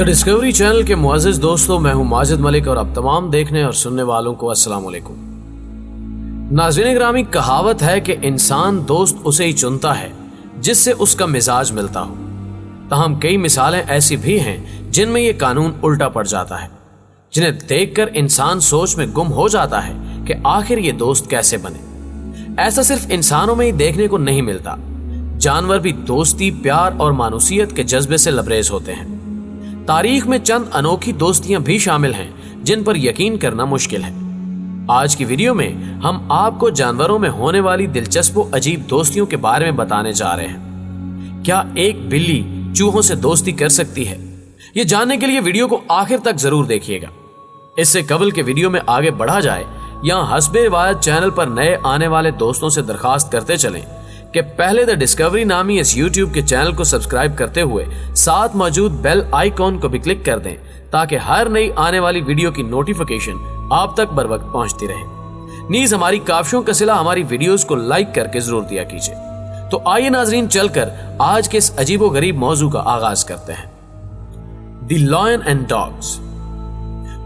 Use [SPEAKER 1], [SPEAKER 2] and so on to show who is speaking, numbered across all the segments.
[SPEAKER 1] The discovery channel के मुअज़्ज़िज़ दोस्तों, मैं हूं माजिद मलिक और आप तमाम देखने और सुनने वालों को अस्सलाम वालेकुम। नाज़रीन ग्रामी, कहावत है कि इंसान दोस्त उसे ही चुनता है जिससे उसका मिजाज मिलता हो। ताहम कई मिसालें ऐसी भी हैं जिनमें यह कानून उल्टा पड़ जाता है, जिन्हें देखकर इंसान सोच में गुम हो जाता है कि आखिर ये दोस्त कैसे बने। ऐसा सिर्फ इंसानों में ही देखने को नहीं मिलता, जानवर भी दोस्ती, प्यार और मानूसियत के जज्बे से लबरेज होते हैं। तारीख में चंद अनोखी दोस्तियां भी शामिल हैं जिन पर यकीन करना मुश्किल है। आज की वीडियो में हम आपको जानवरों में होने वाली दिलचस्प व अजीब दोस्तियों के बारे में बताने जा रहे हैं। क्या एक बिल्ली चूहों से दोस्ती कर सकती है? ये जानने के लिए वीडियो को आखिर तक जरूर देखिएगा। इससे कबल के वीडियो में आगे बढ़ा जाए, यहाँ हस्बे रिवायत चैनल पर नए आने वाले दोस्तों से दरखास्त करते चलें कि पहले द डिस्कवरी नामी इस यूट्यूब के चैनल को सब्सक्राइब करते हुए साथ मौजूद बेल आइकॉन को भी क्लिक कर दें, ताकि हर नई आने वाली वीडियो की नोटिफिकेशन आप तक बर वक्त पहुंचती रहे। नीज हमारी काफियों का सिला हमारी वीडियोस को लाइक करके जरूर दिया कीजिए। तो आइए नाजरीन, चलकर आज के इस अजीबो गरीब मौजू का आगाज करते हैं। The lion and dogs.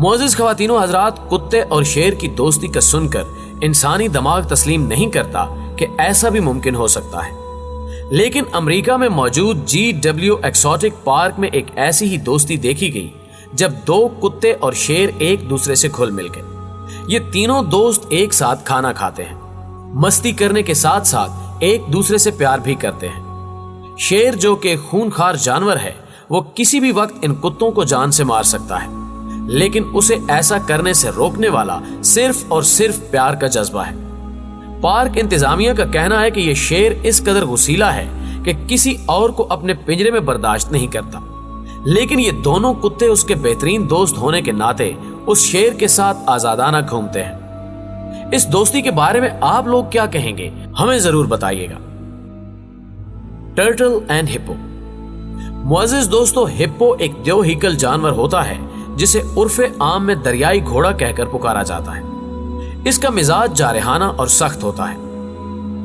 [SPEAKER 1] मुअज़्ज़िज़ ख़वातीनो हज़रात, कुत्ते और शेर की दोस्ती का सुनकर इंसानी दिमाग तस्लीम नहीं करता कि ऐसा भी मुमकिन हो सकता है। लेकिन अमेरिका में मौजूद GW एक्सोटिक पार्क में एक ऐसी ही दोस्ती देखी गई जब दो कुत्ते और शेर एक दूसरे से घुल मिल गए। ये तीनों दोस्त एक साथ खाना खाते हैं, मस्ती करने के साथ साथ एक दूसरे से प्यार भी करते हैं। शेर, जो कि खूनखार जानवर है, वो किसी भी वक्त इन कुत्तों को जान से मार सकता है, लेकिन उसे ऐसा करने से रोकने वाला सिर्फ और सिर्फ प्यार का जज्बा है। पार्क इंतजामिया का कहना है कि यह शेर इस कदर गुस्सीला है कि किसी और को अपने पिंजरे में बर्दाश्त नहीं करता, लेकिन ये दोनों कुत्ते उसके बेहतरीन दोस्त होने के नाते उस शेर के साथ आजादाना घूमते हैं। इस दोस्ती के बारे में आप लोग क्या कहेंगे, हमें जरूर बताइएगा। Turtle and hippo. मुअज़्ज़िज़ दोस्तों, हिप्पो एक द्योहिकल जानवर होता है जिसे उर्फे आम में दरियाई घोड़ा कहकर पुकारा जाता है। इसका मिजाज जारहाना और सख्त होता है।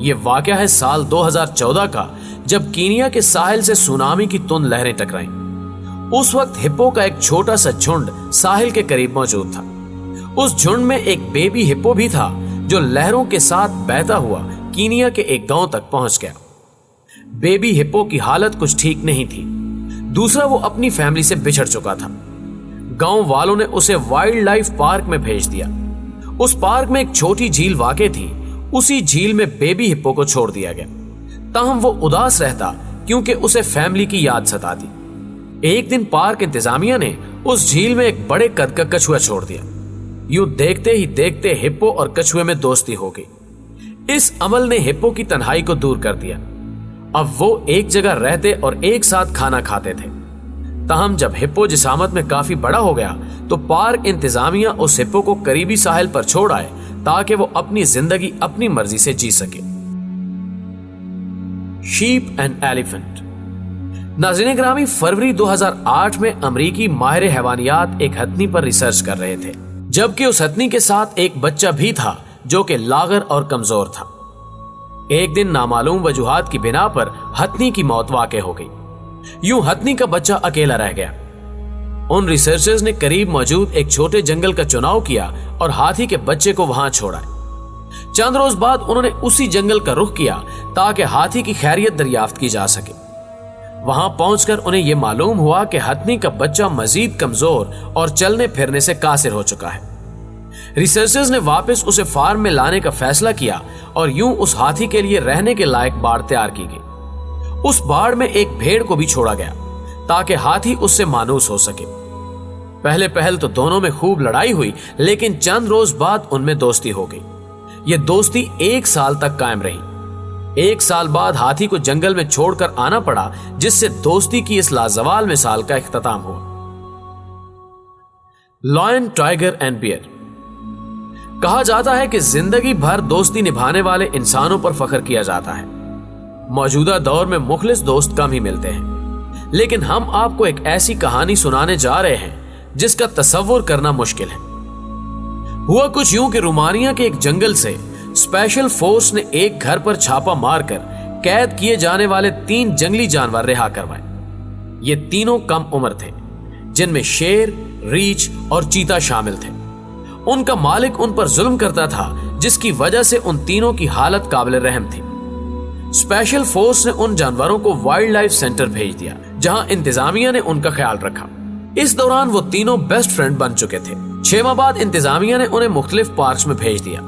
[SPEAKER 1] यह वाकया है साल 2014 का, जब कीनिया के साहिल से सुनामी की तुंद लहरें टकराईं। उस वक्त हिप्पो का एक छोटा सा झुंड साहिल के करीब मौजूद था। उस झुंड में एक बेबी हिप्पो भी था जो लहरों के साथ बहता हुआ कीनिया के एक गांव तक पहुंच गया। बेबी हिप्पो की हालत कुछ ठीक नहीं थी। दूसरा, वो अपनी फैमिली से बिछड़ चुका था। गांव वालों ने उसे वाइल्ड लाइफ पार्क में भेज दिया। उस पार्क में एक छोटी झील वाक़ थी। उसी झील में बेबी हिप्पो को छोड़ दिया गया। ताहम वो उदास रहता क्योंकि उसे फैमिली की याद सताती। एक दिन पार्क इंतजामिया ने उस झील में एक बड़े कद का कछुआ छोड़ दिया। यूं देखते ही देखते हिप्पो और कछुए में दोस्ती हो गई। इस अमल ने हिप्पो की तन्हाई को दूर कर दिया। अब वो एक जगह रहते और एक साथ खाना खाते थे। ताहम जब हिप्पो जिसामत में काफी बड़ा हो गया तो पार्क इंतजामिया उस हिप्पो को करीबी साहिल पर छोड़ आए ताकि वो अपनी जिंदगी अपनी मर्जी से जी सके। Sheep and elephant. नाज़रीन ग्रामी, फरवरी 2008 में अमरीकी माहिर हैवानियात एक हथनी पर रिसर्च कर रहे थे, जबकि उस हथनी के साथ एक बच्चा भी था जो कि लागर और कमजोर था। एक दिन नामालूम वजूहात की बिना पर हथनी की मौत वाक़ हो गई। यूं हथनी का बच्चा अकेला रह गया। उन रिसर्चर्स ने करीब मौजूद एक छोटे जंगल का चुनाव किया और हाथी के बच्चे को वहां छोड़ा। चंद रोज बाद उन्होंने उसी जंगल का रुख किया ताकि हाथी की खैरियत दरियाफ्त की जा सके। वहां पहुंचकर उन्हें यह मालूम हुआ कि हथनी का बच्चा मजीद कमजोर और चलने फिरने से कासिर हो चुका है। रिसर्चर्स ने वापस उसे फार्म में लाने का फैसला किया और यूं उस हाथी के लिए रहने के लायक बाड़ तैयार की गई। उस बाड़ में एक भेड़ को भी छोड़ा गया ताकि हाथी उससे मानूस हो सके। पहले पहल तो दोनों में खूब लड़ाई हुई, लेकिन चंद रोज बाद उनमें दोस्ती हो गई। यह दोस्ती 1 साल तक कायम रही। 1 साल बाद हाथी को जंगल में छोड़कर आना पड़ा, जिससे दोस्ती की इस लाजवाल मिसाल का इख्तिताम हुआ। Lion, tiger and bear. कहा जाता है कि जिंदगी भर दोस्ती निभाने वाले इंसानों पर फख्र किया जाता है। मौजूदा दौर में मुखलिस दोस्त कम ही मिलते हैं, लेकिन हम आपको एक ऐसी कहानी सुनाने जा रहे हैं जिसका तसव्वुर करना मुश्किल है। हुआ कुछ यूं कि रोमानिया के एक जंगल से स्पेशल फोर्स ने एक घर पर छापा मारकर कैद किए जाने वाले 3 जंगली जानवर रिहा करवाए। ये तीनों कम उम्र थे, जिनमें शेर, रीछ और चीता शामिल थे। उनका मालिक उन पर जुल्म करता था, जिसकी वजह से उन तीनों की हालत काबिल रहम थी। स्पेशल फोर्स ने उन जानवरों को वाइल्ड लाइफ सेंटर भेज दिया, जहां इंतजामिया ने उनका ख्याल रखा। इस दौरान वो तीनों बेस्ट फ्रेंड बन चुके थे। 6 माह बाद इंतजामिया ने उन्हें मुख्तलिफ पार्क्स में भेज दिया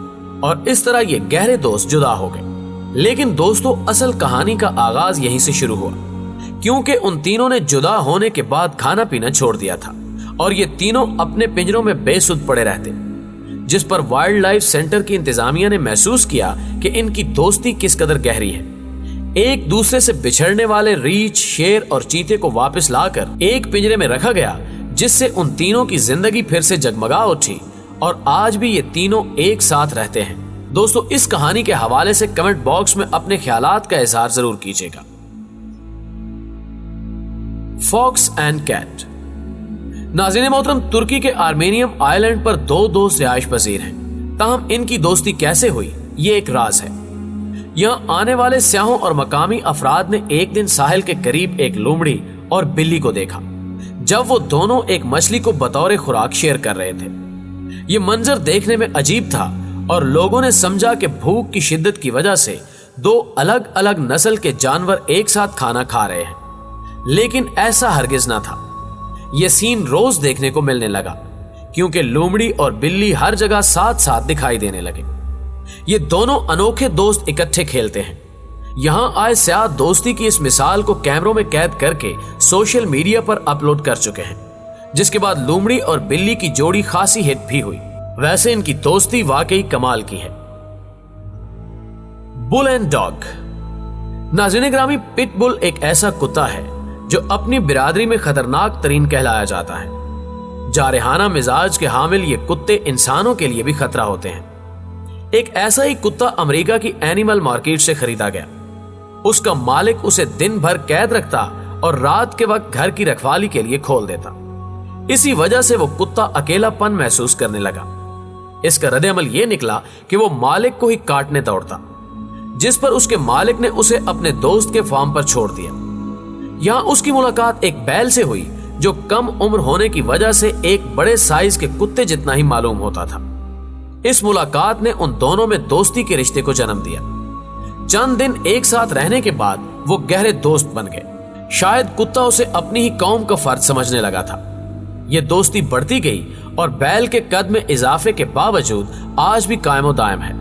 [SPEAKER 1] और इस तरह ये गहरे दोस्त जुदा हो गए। लेकिन दोस्तों, असल कहानी का आगाज यहीं से शुरू हुआ, क्योंकि उन तीनों ने जुदा होने के बाद खाना पीना छोड़ दिया था और ये तीनों अपने पिंजरों में बेसुध पड़े रहते, जिस पर वाइल्ड लाइफ सेंटर की इंतजामिया ने महसूस किया कि इनकी दोस्ती किस कदर गहरी है। एक दूसरे से बिछड़ने वाले रीछ, शेर और चीते को वापस लाकर एक पिंजरे में रखा गया, जिससे उन तीनों की जिंदगी फिर से जगमगा उठी और आज भी ये तीनों एक साथ रहते हैं। दोस्तों, इस कहानी के हवाले से कमेंट बॉक्स में अपने ख्यालात का इजहार जरूर कीजिएगा। Fox and cat. नाज़रीन मोहतरम, तुर्की के आर्मेनियम आइलैंड पर 2 दोस्त रिहाइश पजीर हैं। ताहम इनकी दोस्ती कैसे हुई, ये एक राज है। यहाँ आने वाले सियाहों और मकामी अफराद ने एक दिन साहिल के करीब एक लोमड़ी और बिल्ली को देखा, जब वो दोनों एक मछली को बतौर खुराक शेयर कर रहे थे। ये मंजर देखने में अजीब था और लोगों ने समझा कि भूख की शिद्दत की वजह से 2 अलग अलग नस्ल के जानवर एक साथ खाना खा रहे हैं, लेकिन ऐसा हरगिज ना था। यह सीन रोज देखने को मिलने लगा, क्योंकि लोमड़ी और बिल्ली हर जगह साथ साथ दिखाई देने लगे। ये दोनों अनोखे दोस्त इकट्ठे खेलते हैं। यहां आए स्याह दोस्ती की इस मिसाल को कैमरों में कैद करके सोशल मीडिया पर अपलोड कर चुके हैं, जिसके बाद लोमड़ी और बिल्ली की जोड़ी खासी हिट भी हुई। वैसे इनकी दोस्ती वाकई कमाल की है। Bull and dog. नाज़रीन ग्रामी, पिट बुल एक ऐसा कुत्ता है जो अपनी बिरादरी में खतरनाक तरीन कहलाया जाता है। जारहाना मिजाज के हामिल ये कुत्ते इंसानों के लिए भी खतरा होते हैं। एक ऐसा ही कुत्ता अमेरिका की एनिमल मार्केट से खरीदा गया। उसका मालिक उसे दिन भर कैद रखता और रात के वक्त घर की रखवाली के लिए खोल देता। इसी वजह से वो कुत्ता अकेलापन महसूस करने लगा। इसका रद्द-ए-अमल ये निकला कि वो मालिक को ही काटने दौड़ता, जिस पर उसके मालिक ने उसे अपने दोस्त के फार्म पर छोड़ दिया। यहाँ उसकी मुलाकात एक बैल से हुई, जो कम उम्र होने की वजह से एक बड़े साइज के कुत्ते जितना ही मालूम होता था। इस मुलाकात ने उन दोनों में दोस्ती के रिश्ते को जन्म दिया। चंद दिन एक साथ रहने के बाद वो गहरे दोस्त बन गए। शायद कुत्ता उसे अपनी ही कौम का फर्द समझने लगा था। ये दोस्ती बढ़ती गई और बैल के कद में इजाफे के बावजूद आज भी कायमो दायम है।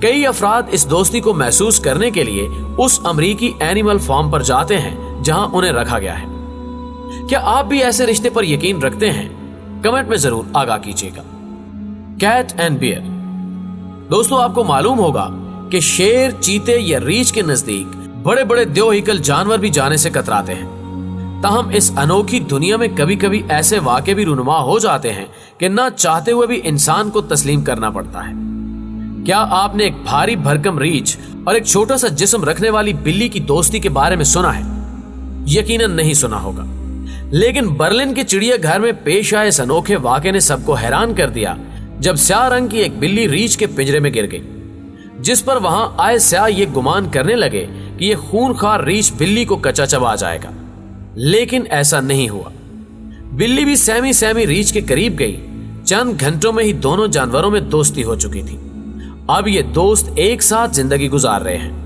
[SPEAKER 1] कई अफराद इस दोस्ती को महसूस करने के लिए उस अमरीकी एनिमल फार्म पर जाते हैं जहां उन्हें रखा गया है। क्या आप भी ऐसे रिश्ते पर यकीन रखते हैं? कमेंट में जरूर आगाह कीजिएगा। Cat and bear. दोस्तों, आपको मालूम होगा कि शेर, चीते या रीछ के नजदीक बड़े बड़े देवहिकल जानवर भी जाने से कतराते हैं। ताहम इस अनोखी दुनिया में कभी कभी ऐसे वाक़े भी रूनुमा हो जाते हैं कि ना चाहते हुए भी इंसान को तस्लीम करना पड़ता है। क्या आपने एक भारी भरकम रीछ और एक छोटा सा जिस्म रखने वाली बिल्ली की दोस्ती के बारे में सुना है? यकीनन नहीं सुना होगा, लेकिन बर्लिन के चिड़ियाघर में पेश आए इस अनोखे वाक़े ने सबको हैरान कर दिया, जब स्याह रंग की एक बिल्ली रीछ के पिंजरे में गिर गई, जिस पर वहां आए स्याह ये गुमान करने लगे कि ये खूनखार रीछ बिल्ली को कच्चा चबा जाएगा, लेकिन ऐसा नहीं हुआ। बिल्ली भी सहमी सहमी रीछ के करीब गई। चंद घंटों में ही दोनों जानवरों में दोस्ती हो चुकी थी। अब ये दोस्त एक साथ जिंदगी गुजार रहे हैं।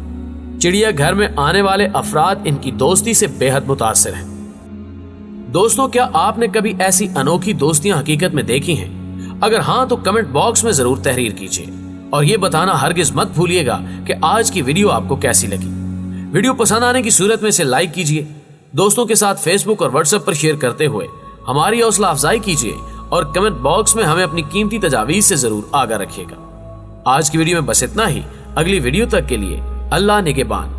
[SPEAKER 1] चिड़ियाघर में आने वाले अफराद इनकी दोस्ती से बेहद मुतासिर हैं। दोस्तों, क्या आपने कभी ऐसी अनोखी दोस्तियां हकीकत में देखी हैं? अगर हाँ, तो कमेंट बॉक्स में जरूर तहरीर कीजिए और ये बताना हरगिज मत भूलिएगा कि आज की वीडियो आपको कैसी लगी। वीडियो पसंद आने की सूरत में इसे लाइक कीजिए, दोस्तों के साथ फेसबुक और व्हाट्सएप पर शेयर करते हुए हमारी हौसला अफजाई कीजिए और कमेंट बॉक्स में हमें अपनी कीमती तजावीज से जरूर आगाह रखिएगा। आज की वीडियो में बस इतना ही। अगली वीडियो तक के लिए अल्लाह निगहबान।